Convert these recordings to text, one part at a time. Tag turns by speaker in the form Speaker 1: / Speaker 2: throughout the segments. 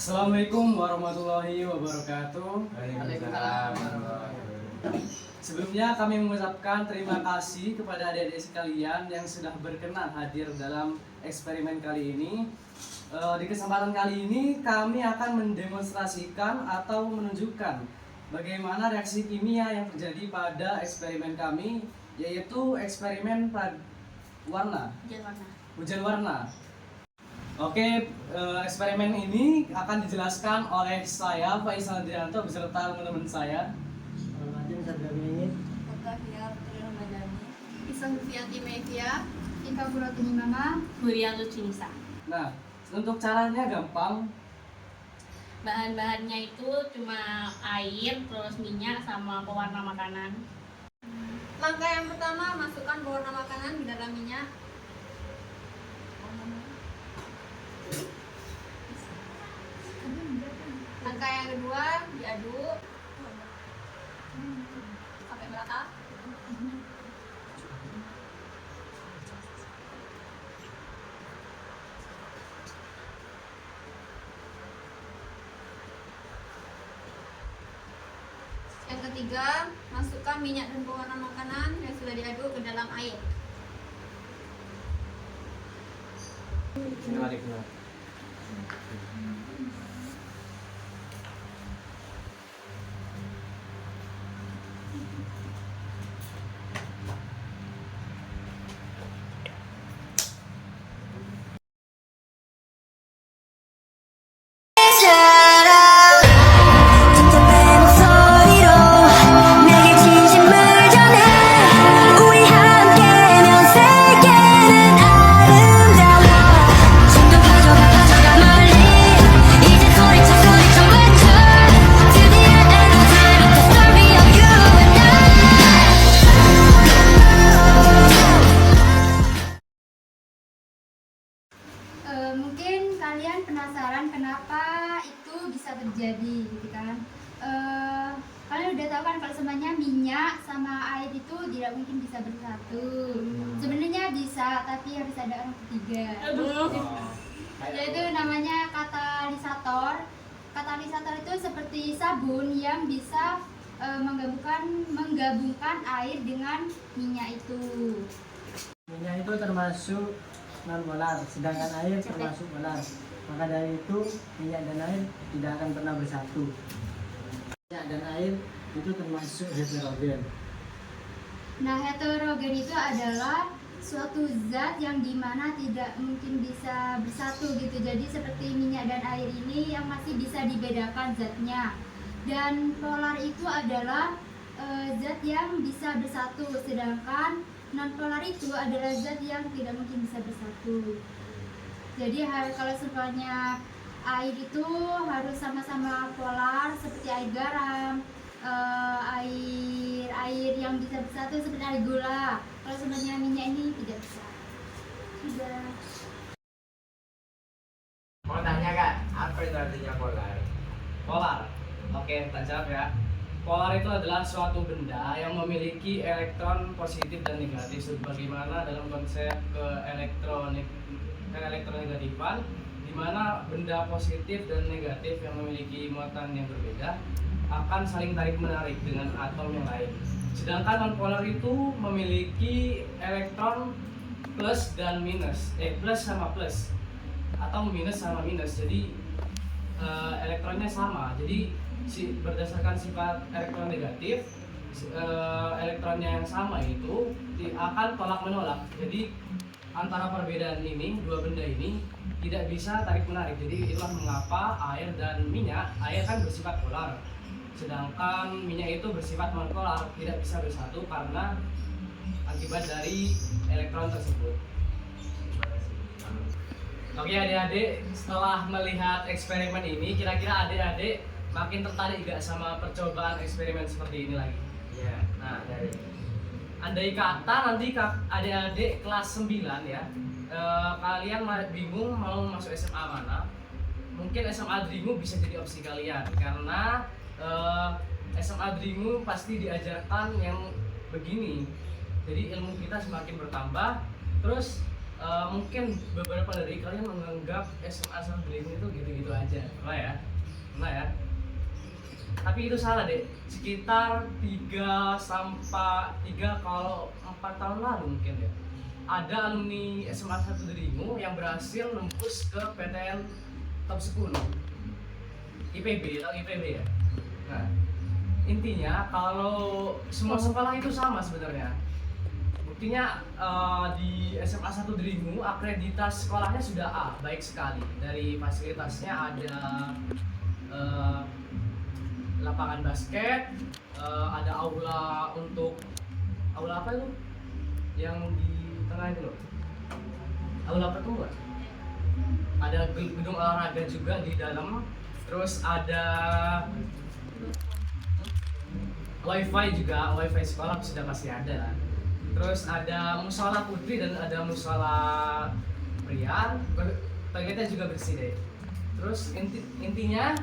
Speaker 1: Assalamualaikum warahmatullahi wabarakatuh.
Speaker 2: Waalaikumsalam warahmatullahi wabarakatuh.
Speaker 1: Sebelumnya kami mengucapkan terima kasih kepada adik-adik sekalian yang sudah berkenan hadir dalam eksperimen kali ini. Di kesempatan kali ini kami akan mendemonstrasikan atau menunjukkan bagaimana reaksi kimia yang terjadi pada eksperimen kami, yaitu eksperimen warna, hujan warna. Oke, eksperimen ini akan dijelaskan oleh saya, Faisal Dianto, beserta teman-teman saya. Nah, untuk caranya gampang.
Speaker 3: Bahan-bahannya itu cuma air, terus minyak, sama pewarna makanan.
Speaker 4: Langkah yang pertama, masukkan pewarna makanan di dalam minyak. Langkah yang kedua, diaduk sampai merata. Yang ketiga, masukkan minyak dan pewarna makanan yang sudah diaduk ke dalam air. Mungkin kalian penasaran kenapa itu bisa terjadi gitu kan. Kalian udah tahu kan kalau sebenarnya minyak sama air itu tidak mungkin bisa bersatu. Sebenarnya bisa, tapi harus ada orang ketiga. Yaitu namanya katalisator. Katalisator itu seperti sabun yang bisa menggabungkan air dengan minyak itu.
Speaker 2: Minyak itu termasuk non-polar, sedangkan air termasuk polar. Maka dari itu minyak dan air tidak akan pernah bersatu. Minyak dan air itu termasuk heterogen.
Speaker 4: Nah, heterogen itu adalah suatu zat yang dimana tidak mungkin bisa bersatu gitu. Jadi seperti minyak dan air ini yang masih bisa dibedakan zatnya. Dan polar itu adalah zat yang bisa bersatu, sedangkan non-polar itu adalah zat yang tidak mungkin bisa bersatu. Jadi kalau semuanya air itu harus sama-sama polar seperti air garam, air yang bisa bersatu seperti air gula. Kalau sebenarnya minyak ini tidak bisa. Sudah.
Speaker 5: Mau tanya Kak, apa itu artinya polar?
Speaker 1: Polar. Oke, kita jawab ya. Polar itu adalah suatu benda yang memiliki elektron positif dan negatif. Sebagaimana dalam konsep elektronegatifan, di mana benda positif dan negatif yang memiliki muatan yang berbeda akan saling tarik menarik dengan atom yang lain. Sedangkan nonpolar itu memiliki elektron plus dan minus, plus sama plus atau minus sama minus. Jadi elektronnya sama. Jadi berdasarkan sifat elektron negatif, elektronnya yang sama itu akan tolak menolak. Jadi antara perbedaan ini, dua benda ini tidak bisa tarik menarik. Jadi itulah mengapa air dan minyak, air kan bersifat polar, sedangkan minyak itu bersifat nonpolar, tidak bisa bersatu karena akibat dari elektron tersebut. Oke adik-adik, setelah melihat eksperimen ini, kira-kira adik-adik makin tertarik gak sama percobaan eksperimen seperti ini lagi?
Speaker 5: Iya.
Speaker 1: Nah, andai kata nanti adik-adik kelas 9 ya, kalian bingung mau masuk SMA mana, mungkin SMA Dringu bisa jadi opsi kalian, karena SMA Dringu pasti diajarkan yang begini. Jadi ilmu kita semakin bertambah, terus mungkin beberapa dari kalian menganggap SMA Satu Dringu itu gitu-gitu aja, pernah ya. Tapi itu salah deh. Sekitar 3 kalau 4 tahun lalu mungkin ya. Ada alumni SMA Satu Dringu yang berhasil nembus ke PTN top 10. IPB, atau IPB ya. Nah, intinya kalau semua sekolah itu sama sebenarnya. Buktinya di SMA Satu Dringu akreditas sekolahnya sudah A, baik sekali. Dari fasilitasnya ada lapangan basket, ada aula apa itu? Yang di tengah itu loh. Aula pertemuan. Ada gedung olahraga juga di dalam. Terus ada wifi juga, wifi sekolah sudah pasti ada. Terus ada musola putri dan ada musola pria. Toiletnya juga bersih deh. Terus intinya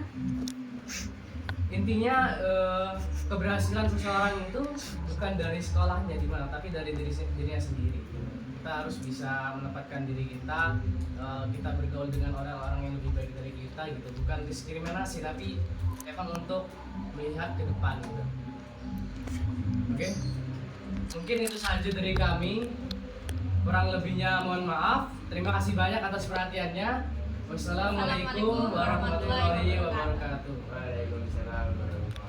Speaker 1: keberhasilan seseorang itu bukan dari sekolahnya di mana, tapi dari dirinya sendiri. Kita harus bisa menempatkan diri kita, kita bergaul dengan orang-orang yang lebih baik dari kita gitu. Bukan diskriminasi, tapi emang untuk melihat ke depan gitu. Oke? Mungkin itu saja dari kami. Kurang lebihnya mohon maaf. Terima kasih banyak atas perhatiannya. Wassalamualaikum warahmatullahi wabarakatuh.
Speaker 5: Waalaikumsalam warahmatullahi wabarakatuh.